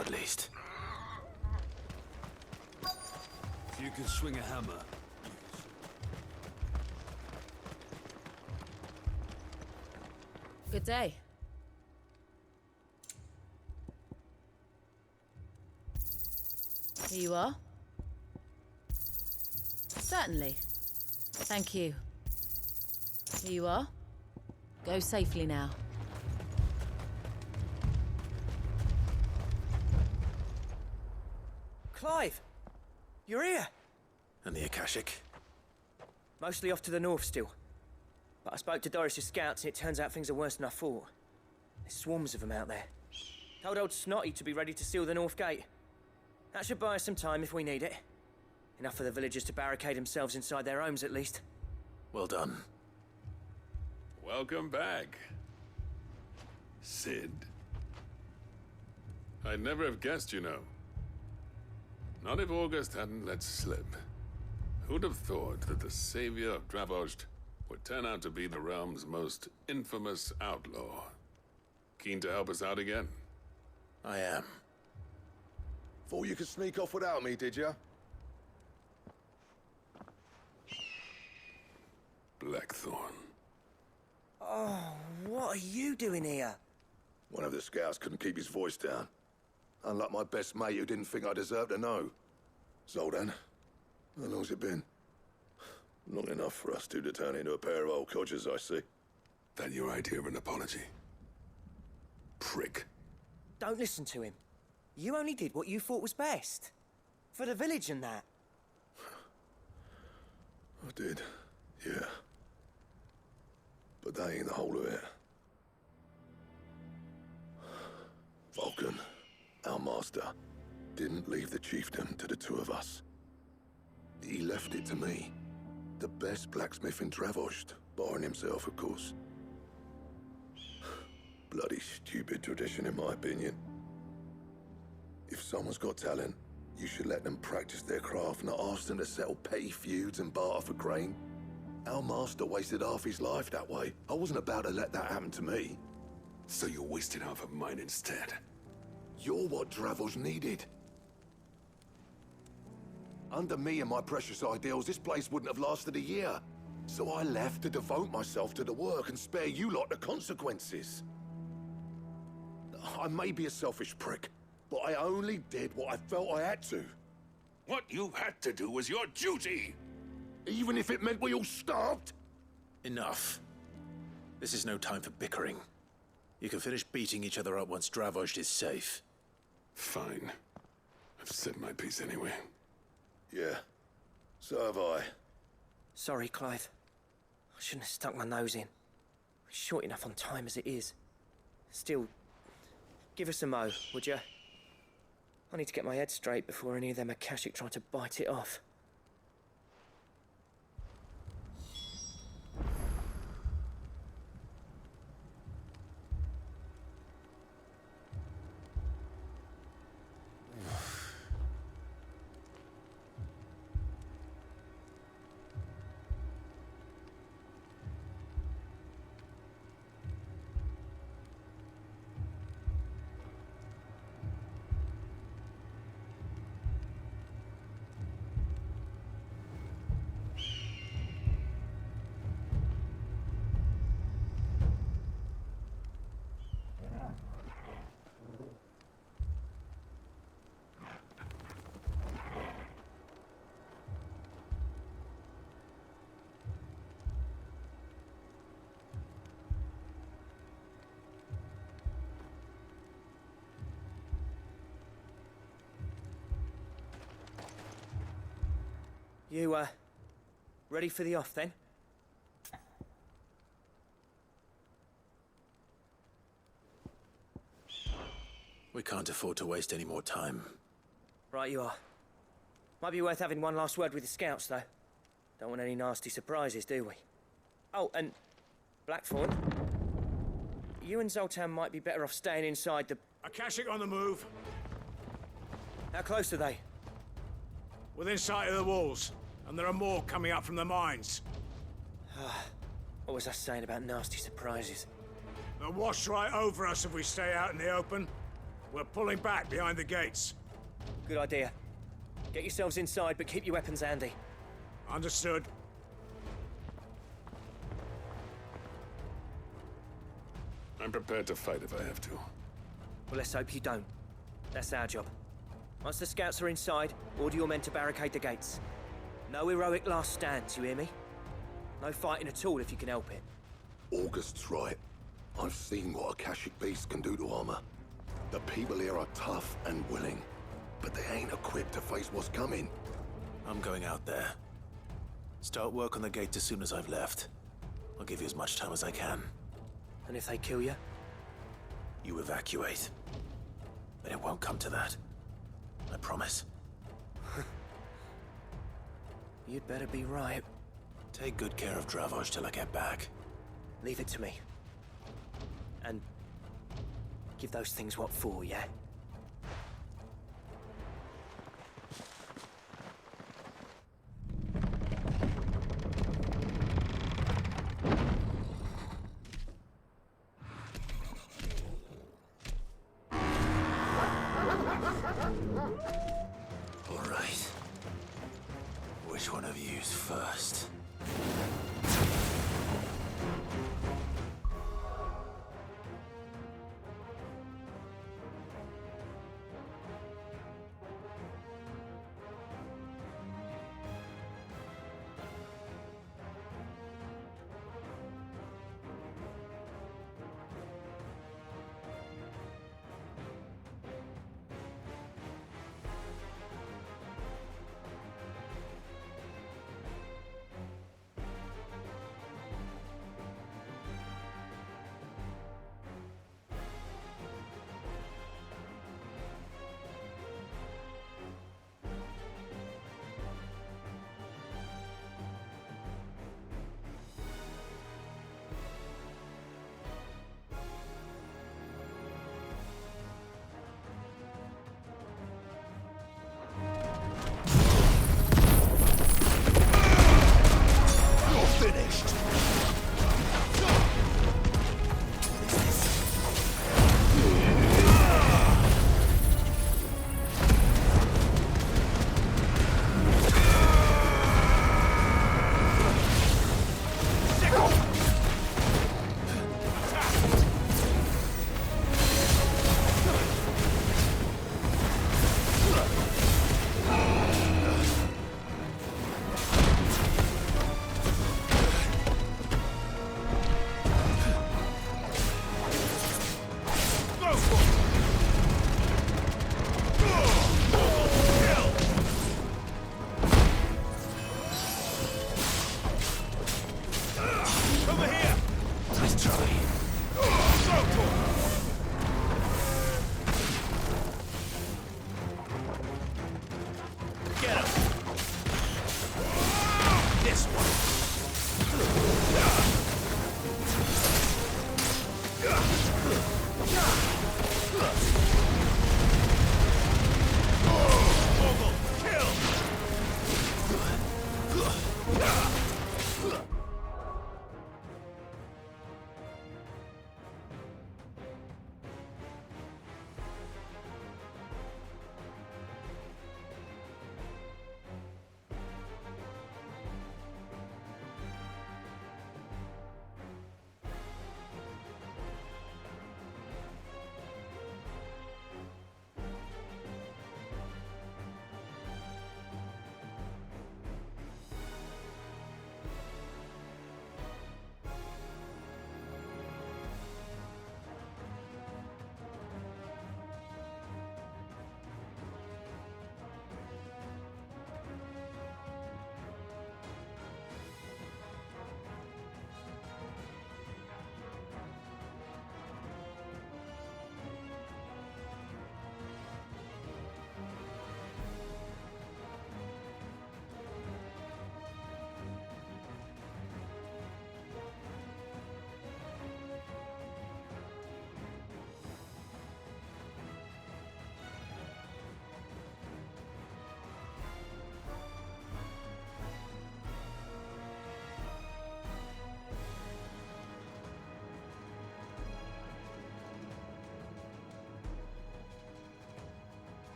now, at least. If you can swing a hammer. Good day. Here you are. Certainly. Thank you. Here you are. Go safely now. Clive! You're here! And the Akashic? Mostly off to the north still. But I spoke to Doris's scouts and it turns out things are worse than I thought. There's swarms of them out there. Told old Snotty to be ready to seal the north gate. That should buy us some time if we need it. Enough for the villagers to barricade themselves inside their homes at least. Well done. Welcome back, Sid. I'd never have guessed, you know. Not if August hadn't let slip. Who'd have thought that the savior of Dravost would turn out to be the realm's most infamous outlaw? Keen to help us out again? I am. Thought you could sneak off without me, did you? Blackthorn. Oh, what are you doing here? One of the scouts couldn't keep his voice down. Unlike my best mate who didn't think I deserved to know. Zoldan, how long's it been? Long enough for us two to turn into a pair of old codgers, I see. That your idea of an apology? Prick. Don't listen to him. You only did what you thought was best. For the village and that. I did, yeah. But that ain't the whole of it. Vulcan, our master, didn't leave the chiefdom to the two of us. He left it to me. The best blacksmith in Dravost, barring himself, of course. Bloody stupid tradition, in my opinion. If someone's got talent, you should let them practice their craft, not ask them to settle petty feuds and barter for grain. Our master wasted half his life that way. I wasn't about to let that happen to me. So you wasted half of mine instead. You're what Dravost needed. Under me and my precious ideals, this place wouldn't have lasted a year. So I left to devote myself to the work and spare you lot the consequences. I may be a selfish prick, but I only did what I felt I had to. What you had to do was your duty! Even if it meant we all starved? Enough. This is no time for bickering. You can finish beating each other up once Dravost is safe. Fine. I've said my piece anyway. Yeah, so have I. Sorry, Clive. I shouldn't have stuck my nose in. We're short enough on time as it is. Still, give us a mo, would you? I need to get my head straight before any of them Akashic try to bite it off. You, ready for the off, then? We can't afford to waste any more time. Right you are. Might be worth having one last word with the scouts, though. Don't want any nasty surprises, do we? Oh, and Blackthorn, you and Zoltan might be better off staying inside the... Akashic on the move. How close are they? Within sight of the walls. And there are more coming up from the mines. What was I saying about nasty surprises? They'll wash right over us if we stay out in the open. We're pulling back behind the gates. Good idea. Get yourselves inside, but keep your weapons handy. Understood. I'm prepared to fight if I have to. Well, let's hope you don't. That's our job. Once the scouts are inside, order your men to barricade the gates. No heroic last stands, you hear me? No fighting at all if you can help it. August's right. I've seen what Akashic beasts can do to armor. The people here are tough and willing, but they ain't equipped to face what's coming. I'm going out there. Start work on the gate as soon as I've left. I'll give you as much time as I can. And if they kill you? You evacuate. But it won't come to that. I promise. You'd better be right. Take good care of Dravoj till I get back. Leave it to me. And give those things what for, yeah? All right. Which one of you's first?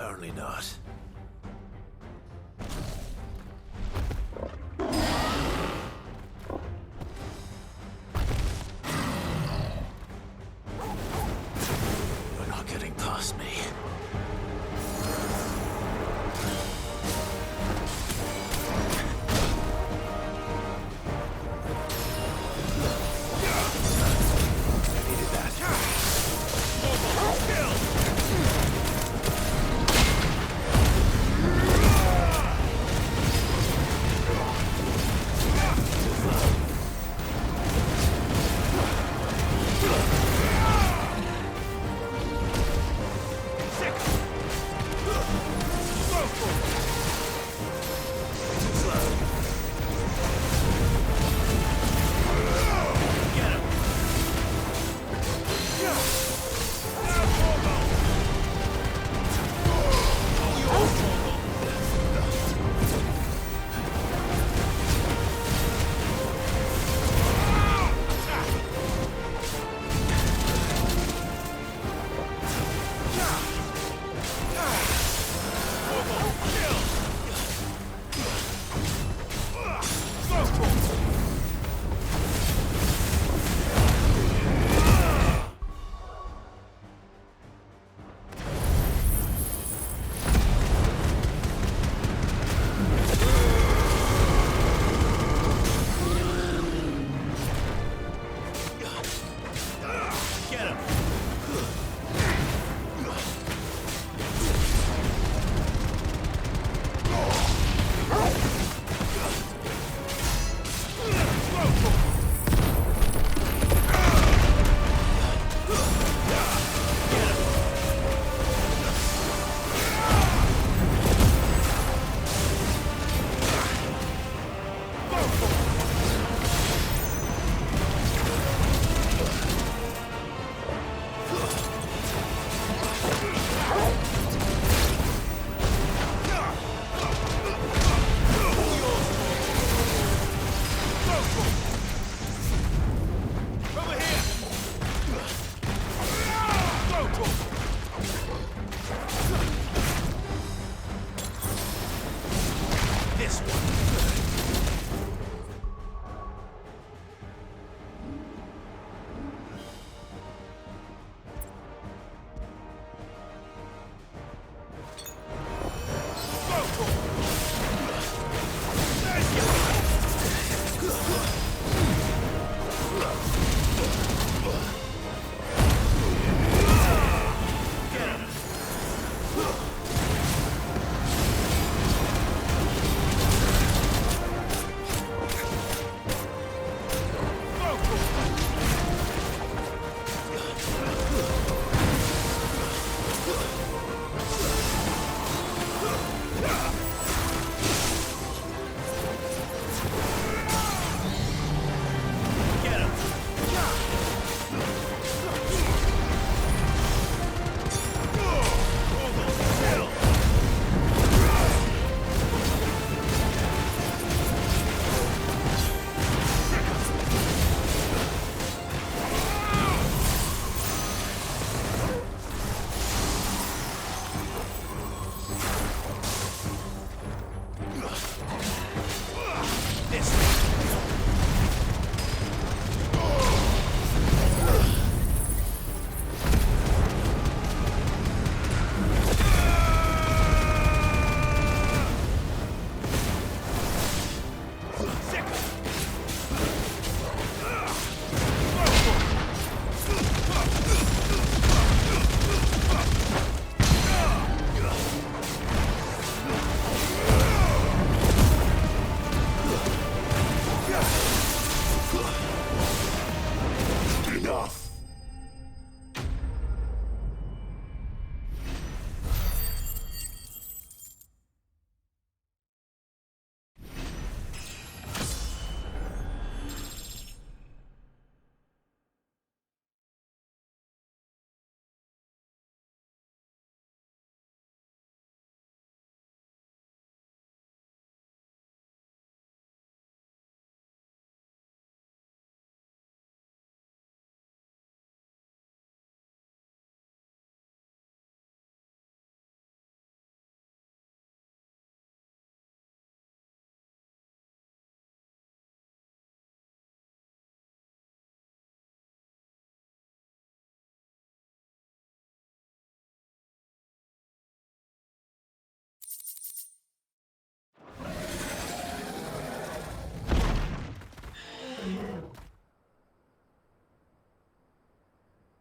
Apparently not. You're not getting past me.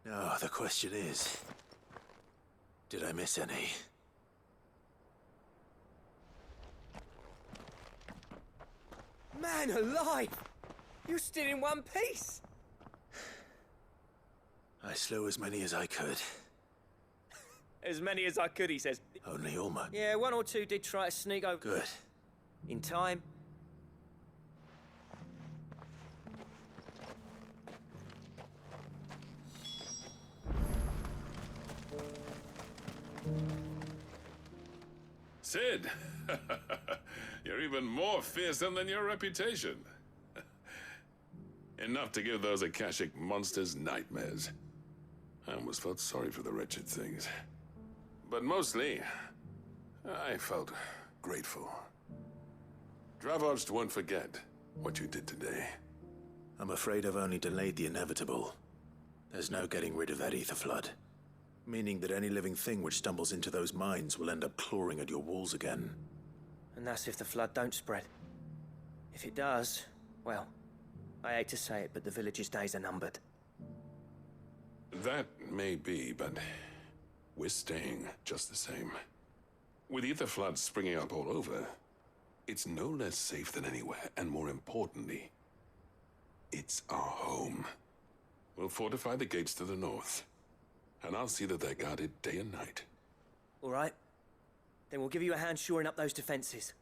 Now, the question is, did I miss any? Man alive! You're still in one piece! I slew as many as I could. As many as I could, he says. Only almost. Yeah, one or two did try to sneak over. Good. In time. Sid! You're even more fearsome than your reputation. Enough to give those Akashic monsters nightmares. I almost felt sorry for the wretched things. But mostly, I felt grateful. Dravost won't forget what you did today. I'm afraid I've only delayed the inevitable. There's no getting rid of that ether flood. Meaning that any living thing which stumbles into those mines will end up clawing at your walls again. And that's if the flood don't spread. If it does, well, I hate to say it, but the village's days are numbered. That may be, but we're staying just the same. With ether floods springing up all over, it's no less safe than anywhere, and more importantly, it's our home. We'll fortify the gates to the north, and I'll see that they're guarded day and night. All right. Then we'll give you a hand shoring up those defenses.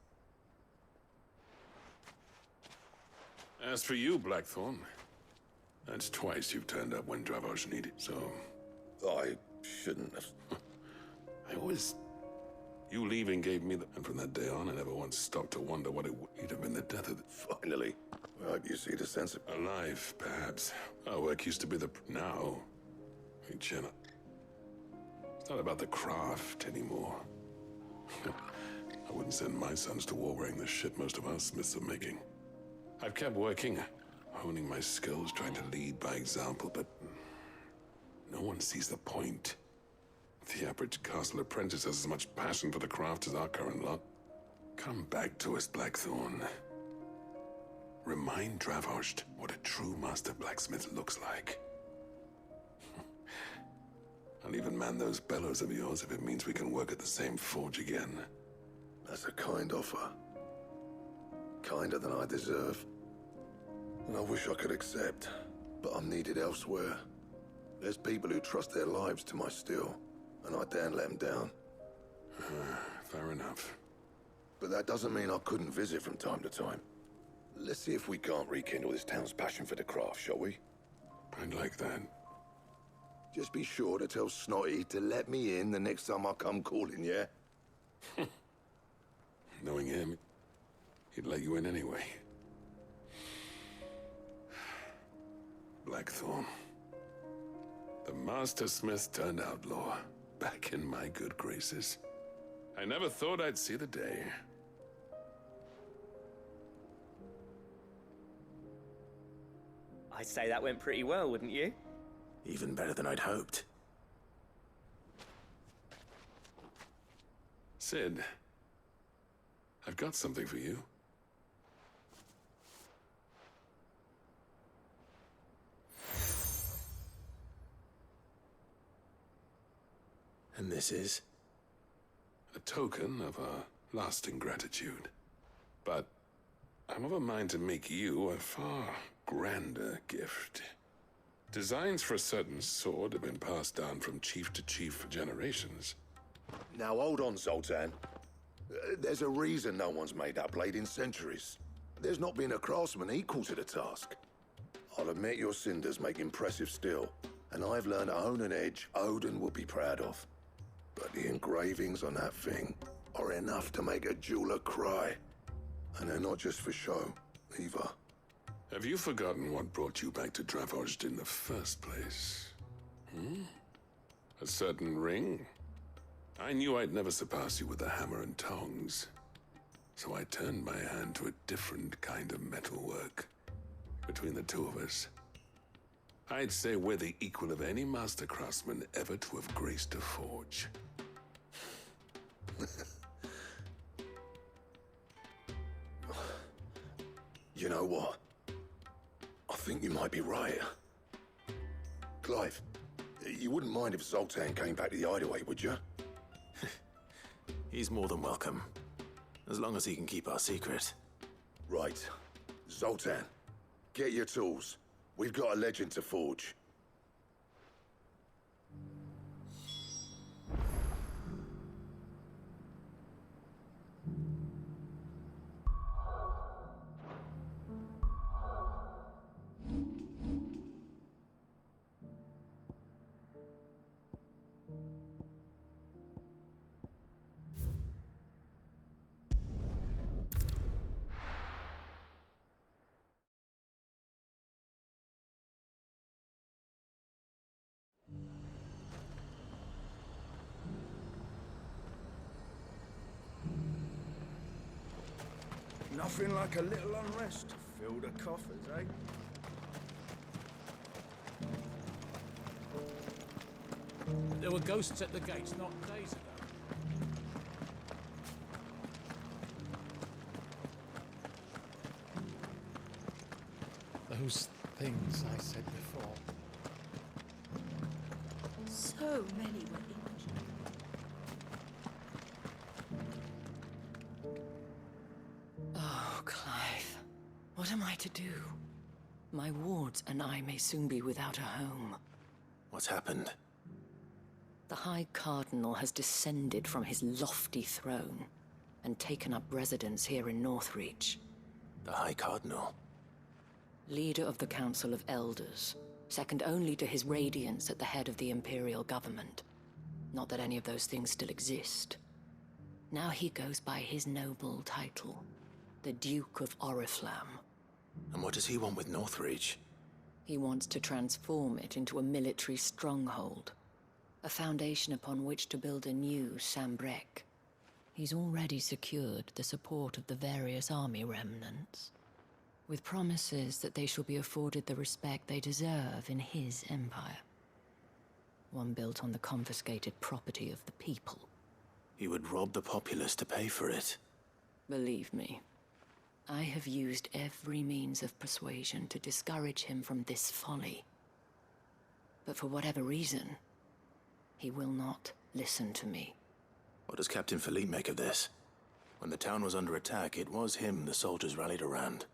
As for you, Blackthorn, that's twice you've turned up when Dravosh needed, so... I shouldn't have. You leaving gave me the... And from that day on, I never once stopped to wonder what it would have been the death of the... Finally. I hope you see the sense of... Alive, perhaps. Our work used to be the... Now... Jenna. It's not about the craft anymore. I wouldn't send my sons to war wearing the shit most of our smiths are making. I've kept working, honing my skills, trying to lead by example, but no one sees the point. The average castle apprentice has as much passion for the craft as our current lot. Come back to us, Blackthorn. Remind Dravost what a true master blacksmith looks like. I'll even man those bellows of yours if it means we can work at the same forge again. That's a kind offer. Kinder than I deserve. And I wish I could accept, but I'm needed elsewhere. There's people who trust their lives to my steel, and I daren't let them down. Fair enough. But that doesn't mean I couldn't visit from time to time. Let's see if we can't rekindle this town's passion for the craft, shall we? I'd like that. Just be sure to tell Snotty to let me in the next time I come calling, yeah? Knowing him, he'd let you in anyway. Blackthorn. The Master Smith turned outlaw, back in my good graces. I never thought I'd see the day. I'd say that went pretty well, wouldn't you? Even better than I'd hoped. Sid, I've got something for you. And this is? A token of our lasting gratitude. But I'm of a mind to make you a far grander gift. Designs for a certain sword have been passed down from chief to chief for generations. Now hold on, Zoltan. There's a reason no one's made that blade in centuries. There's not been a craftsman equal to the task. I'll admit your cinders make impressive steel, and I've learned to hone an edge Odin will be proud of. But the engravings on that thing are enough to make a jeweler cry. And they're not just for show, either. Have you forgotten what brought you back to Dravost in the first place? A certain ring? I knew I'd never surpass you with a hammer and tongs. So I turned my hand to a different kind of metalwork. Between the two of us, I'd say we're the equal of any master craftsman ever to have graced a forge. You know what? I think you might be right. Clive, You wouldn't mind if Zoltan came back to the hideaway, would you? He's more than welcome. As long as he can keep our secret. Right. Zoltan, get your tools. We've got a legend to forge. Nothing like a little unrest to fill the coffers, eh? There were ghosts at the gates not days ago. Those things I said before. So many were injured. Oh, Clive. What am I to do? My wards and I may soon be without a home. What's happened? The High Cardinal has descended from his lofty throne and taken up residence here in Northreach. The High Cardinal? Leader of the Council of Elders, second only to his Radiance at the head of the Imperial government. Not that any of those things still exist. Now he goes by his noble title, the Duke of Oriflamme. And what does he want with Northreach? He wants to transform it into a military stronghold, a foundation upon which to build a new Sambrec. He's already secured the support of the various army remnants, with promises that they shall be afforded the respect they deserve in his empire. One built on the confiscated property of the people. He would rob the populace to pay for it. Believe me, I have used every means of persuasion to discourage him from this folly. But for whatever reason, he will not listen to me. What does Captain Philippe make of this? When the town was under attack, it was him the soldiers rallied around.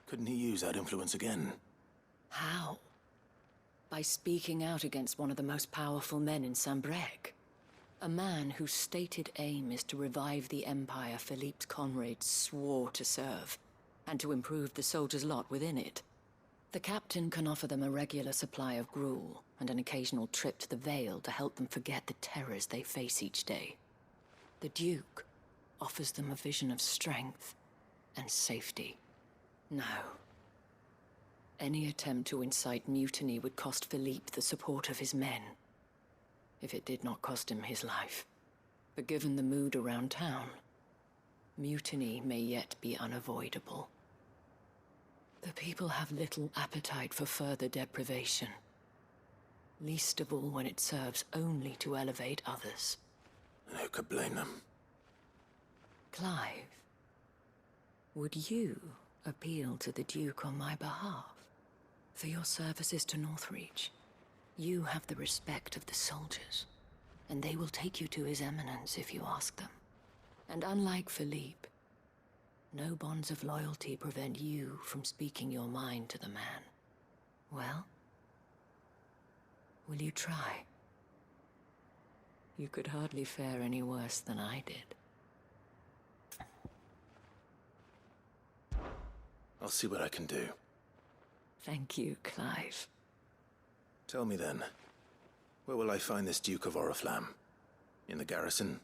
Couldn't he use that influence again? How? By speaking out against one of the most powerful men in Sambrec. A man whose stated aim is to revive the empire Philippe's comrades swore to serve, and to improve the soldiers' lot within it. The captain can offer them a regular supply of gruel, and an occasional trip to the Vale to help them forget the terrors they face each day. The Duke offers them a vision of strength and safety. No. Any attempt to incite mutiny would cost Philippe the support of his men, if it did not cost him his life. But given the mood around town, mutiny may yet be unavoidable. The people have little appetite for further deprivation, least of all when it serves only to elevate others. And who could blame them? Clive, would you appeal to the Duke on my behalf? For your services to Northreach, you have the respect of the soldiers, and they will take you to His Eminence if you ask them. And unlike Philippe, no bonds of loyalty prevent you from speaking your mind to the man. Well, will you try? You could hardly fare any worse than I did. I'll see what I can do. Thank you, Clive. Tell me then, where will I find this Duke of Oriflamme? In the garrison?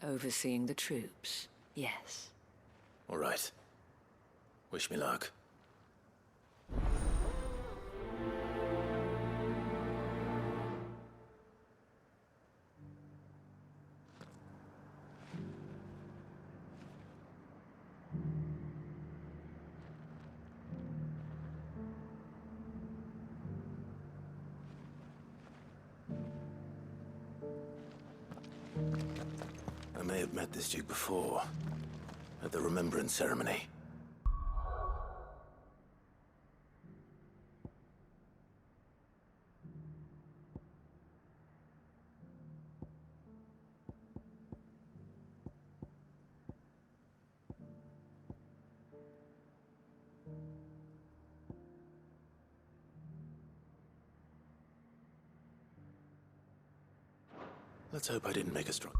Overseeing the troops, yes. All right. Wish me luck. I may have met this Duke before, at the Remembrance Ceremony. Let's hope I didn't make a strong...